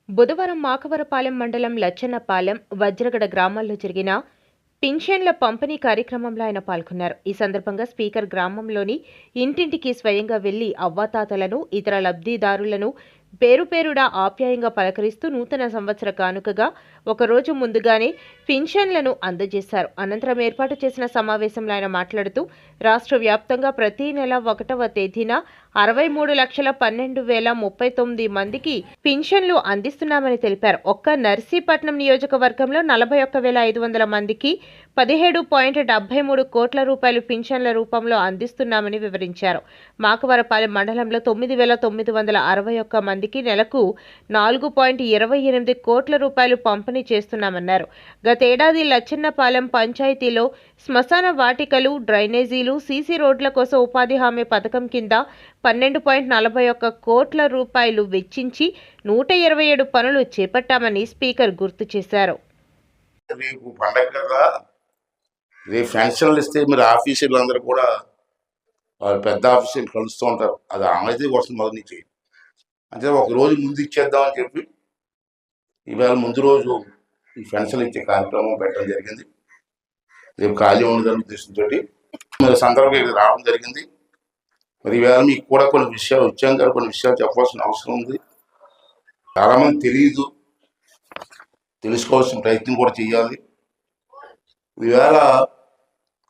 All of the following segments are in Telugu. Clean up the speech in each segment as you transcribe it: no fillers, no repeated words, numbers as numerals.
బుధవారం మాకవరపాలెం మండలం లచ్చన్నపాలెం, వజ్రగడ గ్రామాల్లో జరిగిన పింఛన్ల పంపిణీ కార్యక్రమంలో ఆయన పాల్గొన్నారు. ఈ సందర్భంగా స్పీకర్ గ్రామంలోని ఇంటింటికి స్వయంగా వెళ్లి అవ్వాతాతలను, ఇతర లబ్ధిదారులను పేరుపేరుడా ఆప్యాయంగా పలకరిస్తూ నూతన సంవత్సర కానుకగా ఒకరోజు ముందుగానే పింఛన్లను అందజేశారు. అనంతరం ఏర్పాటు చేసిన సమావేశంలో ఆయన మాట్లాడుతూ రాష్ట్ర వ్యాప్తంగా ప్రతి నెల 1వ తేదీన 63,12,039 మందికి పింఛన్లు అందిస్తున్నామని తెలిపారు. ఒక్క నర్సీపట్నం నియోజకవర్గంలో 41,500 మందికి 17.73 కోట్ల రూపాయలు పింఛన్ల రూపంలో అందిస్తున్నామని వివరించారు. మాకవరపాలెం మండలంలో 9,961 మందికి నెలకు 4.28 కోట్ల రూపాయలు పంపిణీ చేస్తున్నామన్నారు. గతేడాది లచ్చన్నపాలెం పంచాయతీలో శ్మశాన వాటికలు, డ్రైనేజీలు, సీసీ రోడ్ల కోసం ఉపాధి హామీ పథకం కింద 12.41 కోట్ల రూపాయలు వెచ్చించి 127 పనులు చేపట్టామని స్పీకర్ గుర్తు చేశారు. రేపు పండగ కదా, రేపు పెన్షన్లు ఇస్తే మీరు ఆఫీసర్లు అందరూ కూడా వాళ్ళు పెద్ద ఆఫీసర్లు కలుస్తూ ఉంటారు. అది అమలైతే వస్తుంది మొదటి నుంచి. అంటే ఒక రోజు ముందు ఇచ్చేద్దామని చెప్పి ఈవేళ ముందు రోజు ఈ పెన్షన్ ఇచ్చే కార్యక్రమం పెట్టడం జరిగింది. రేపు ఖాళీ ఉండదని ఉద్దేశంతో మీరు సందర్భంగా రావడం జరిగింది. మరి ఈవేళ మీకు కూడా కొన్ని విషయాలు వచ్చాం కదా, కొన్ని విషయాలు చెప్పాల్సిన అవసరం ఉంది. చాలామంది తెలియదు, తెలుసుకోవాల్సిన ప్రయత్నం కూడా చేయాలి. ఈవేళ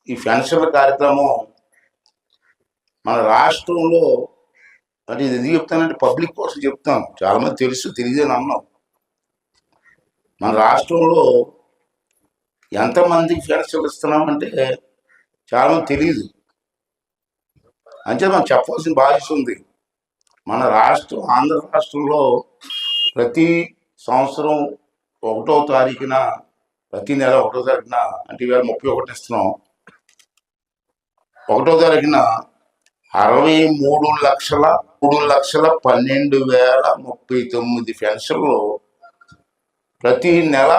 ఈ పెన్షన్ల కార్యక్రమం మన రాష్ట్రంలో, అంటే ఇది ఎందుకు చెప్తానంటే పబ్లిక్ కోసం చెప్తాను. చాలామంది తెలుసు, తెలియదని అన్నాం. మన రాష్ట్రంలో ఎంతమందికి పెన్షన్లు ఇస్తున్నామంటే చాలామంది తెలియదు. అంటే మనం చెప్పాల్సిన బాధ్యత ఉంది. మన రాష్ట్రం, ఆంధ్ర రాష్ట్రంలో ప్రతి సంవత్సరం 1వ తారీఖున, ప్రతి నెల 1వ తారీఖున, అంటే ఇవాళ 31 ఇస్తున్నాం, 1వ తారీఖున 63,12,039 పెన్షన్లు ప్రతి నెల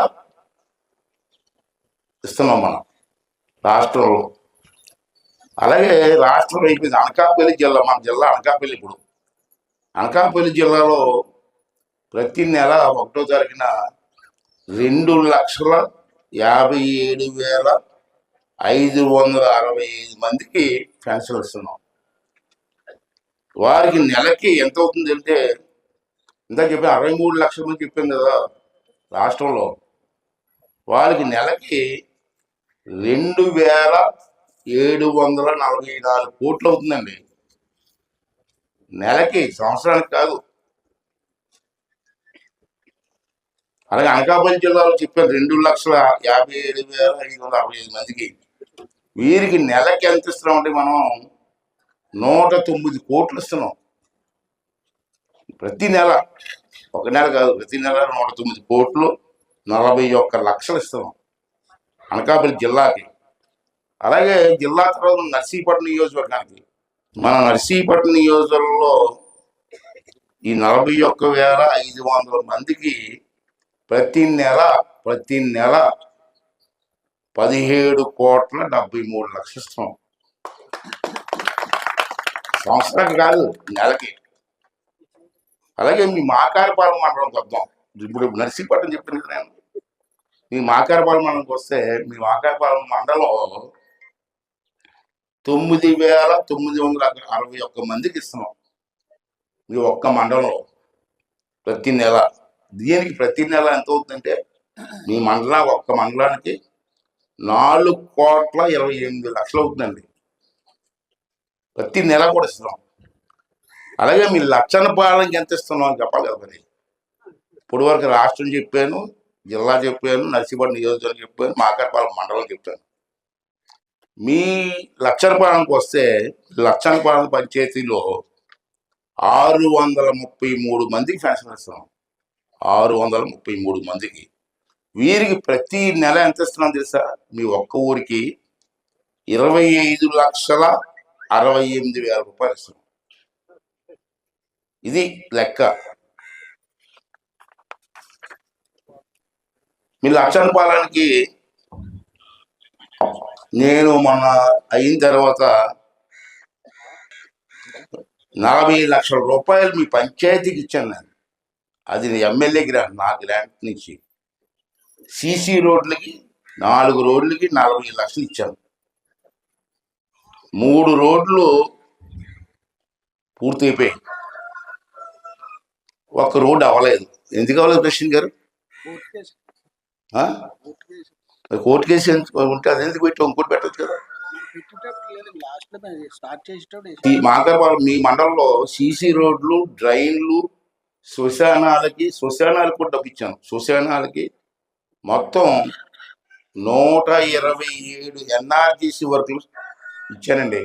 ఇస్తున్నాం మనం రాష్ట్రంలో. అలాగే రాష్ట్రం అయిపోయింది. అనకాపల్లి జిల్లా, మన జిల్లా అనకాపల్లి. ఇప్పుడు అనకాపల్లి జిల్లాలో ప్రతి నెల 1వ తారీఖున 2,57,565 మందికి పెన్షన్ ఇస్తున్నాం. వారికి నెలకి ఎంత అవుతుంది అంటే, ఇందాక చెప్పిన 63 లక్షల మంది చెప్పాను కదా రాష్ట్రంలో, వారికి నెలకి 2,744 కోట్లు అవుతుందండి నెలకి, సంవత్సరానికి కాదు. అలాగే అనకాపల్లి జిల్లాలో చెప్పాను 2,57,565 మందికి. వీరికి నెలకి ఎంత ఇస్తున్నామంటే మనం 109 కోట్లు ఇస్తున్నాం ప్రతి నెల. ఒక నెల కాదు, ప్రతి నెల 109 కోట్లు, 41 లక్షలు ఇస్తున్నాం అనకాపల్లి జిల్లాకి. అలాగే జిల్లా తర్వాత నర్సీపట్నం నియోజకవర్గానికి, మన నర్సీపట్నం నియోజకవర్గంలో ఈ 41,500 మందికి ప్రతి నెల 17,73,00,000 ఇస్తున్నాం. సంవత్సరానికి కాదు, నెలకి. అలాగే మీ మాకారపాలెం మండలంకి వద్దాం. ఇప్పుడు నర్సీపట్నం చెప్పాను కదా నేను. మీ మాకారపాలెం మండలంకి వస్తే, మీ మాకారపాలెం మండలం 9,961 మందికి ఇస్తున్నాం మీ ఒక్క మండలంలో ప్రతి నెల. దీనికి ప్రతి నెల ఎంత అవుతుందంటే, మీ ఒక్క మండలానికి 4,28,00,000 అవుతుందండి ప్రతి నెల కూడా ఇస్తున్నాం. అలాగే మీ లచ్చన్నపాలెంకి ఎంత ఇస్తున్నాం అని చెప్పాలి కదా. మరి ఇప్పుడు వరకు రాష్ట్రం చెప్పాను, జిల్లా చెప్పాను, నర్సీపట్నం నియోజకవర్గం చెప్పాను, మాకారపాలెం మండలం చెప్పాను. మీ లచ్చన్నపాలెంకి వస్తే, లచ్చన్నపాలెం పంచాయతీలో 633 మందికి పెన్షన్ ఇస్తున్నాం. 633 మందికి. వీరికి ప్రతి నెల ఎంత ఇస్తున్నాం తెలుసా? మీ ఒక్క ఊరికి 25,68,000 రూపాయలు ఇస్తున్నాం. ఇది లెక్క. మీ లచ్చన్నపాలెంకి నేను మొన్న అయిన తర్వాత 40 లక్షల రూపాయలు మీ పంచాయతీకి ఇచ్చాను నేను. అది ఎమ్మెల్యే గ్రాంట్, నా గ్రాంట్ నుంచి. సీసీ రోడ్లకి 4 రోడ్లకి 40 లక్షలు ఇచ్చాను. 3 రోడ్లు పూర్తయిపోయాయి, ఒక్క రోడ్డు అవ్వలేదు. ఎందుకు అవ్వలేదు ప్రెసిడెంట్ గారు? ఆ? మరి కోర్టు కేసు ఉంటే అది ఎందుకు పెట్టి ఇంకోటి పెట్టచ్చు కదా. ఈ మాకర్ మీ మండలంలో సీసీ రోడ్లు, డ్రైన్లు, శ్మశానాలకు కూడా డబ్బు ఇచ్చాను. శ్మశానాలకి మొత్తం 127 ఎన్ఆర్జీసీ వర్కులు ఇచ్చానండి.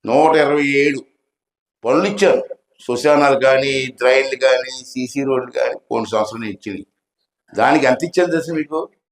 127 పనులు ఇచ్చాను. శ్మశానాలు కానీ, డ్రైన్లు కానీ, సీసీ రోడ్లు కానీ కొన్ని సంవత్సరాలు ఇచ్చింది. దానికి ఎంత ఇచ్చాను తెలుసు మీకు?